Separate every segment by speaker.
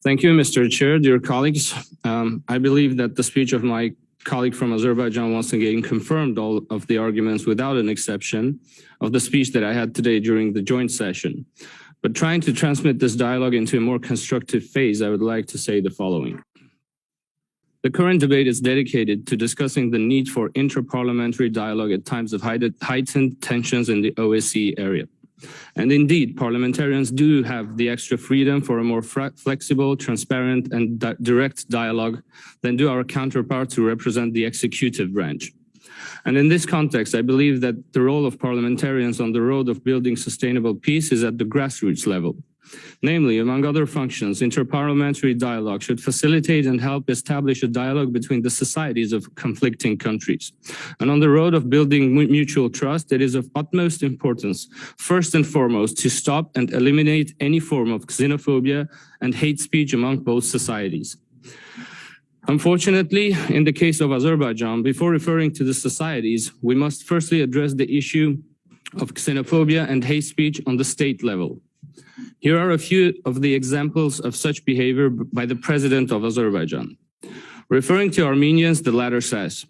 Speaker 1: Thank you, Mr. Chair, dear colleagues. I believe that the speech of my colleague from Azerbaijan once again confirmed all of the arguments without an exception of the speech that I had today during the joint session. But trying to transmit this dialogue into a more constructive phase, I would like to say the following. The current debate is dedicated to discussing the need for inter-parliamentary dialogue at times of heightened tensions in the OSCE area. And indeed, parliamentarians do have the extra freedom for a more flexible, transparent, and direct dialogue than do our counterparts who represent the executive branch. And in this context, I believe that the role of parliamentarians on the road of building sustainable peace is at the grassroots level. Namely, among other functions, interparliamentary dialogue should facilitate and help establish a dialogue between the societies of conflicting countries. And on the road of building mutual trust, it is of utmost importance, first and foremost, to stop and eliminate any form of xenophobia and hate speech among both societies. Unfortunately, in the case of Azerbaijan, before referring to the societies, we must firstly address the issue of xenophobia and hate speech on the state level. Here are a few of the examples of such behavior by the president of Azerbaijan. Referring to Armenians, the latter says,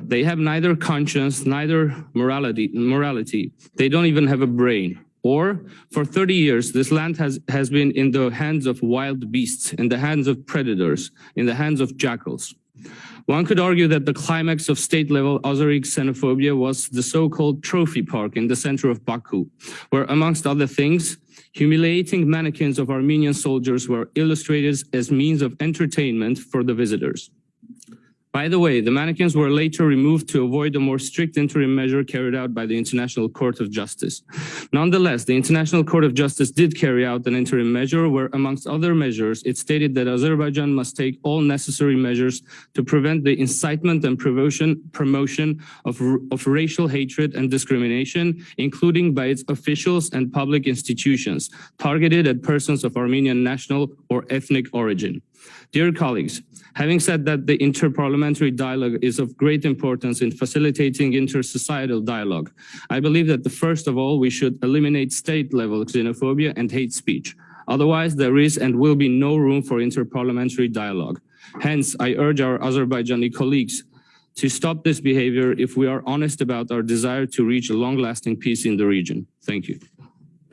Speaker 1: "They have neither conscience, neither morality. They don't even have a brain." Or, "For 30 years, this land has been in the hands of wild beasts, in the hands of predators, in the hands of jackals." One could argue that the climax of state-level Azeri xenophobia was the so-called trophy park in the center of Baku, where, amongst other things, humiliating mannequins of Armenian soldiers were illustrated as means of entertainment for the visitors. By the way, the mannequins were later removed to avoid a more strict interim measure carried out by the International Court of Justice. Nonetheless, the International Court of Justice did carry out an interim measure where, amongst other measures, it stated that Azerbaijan must take all necessary measures to prevent the incitement and promotion of racial hatred and discrimination, including by its officials and public institutions, targeted at persons of Armenian national or ethnic origin. Dear colleagues, having said that the interparliamentary dialogue is of great importance in facilitating intersocietal dialogue, I believe that first of all, we should eliminate state-level xenophobia and hate speech. Otherwise, there is and will be no room for interparliamentary dialogue. Hence, I urge our Azerbaijani colleagues to stop this behavior if we are honest about our desire to reach a long-lasting peace in the region. Thank you.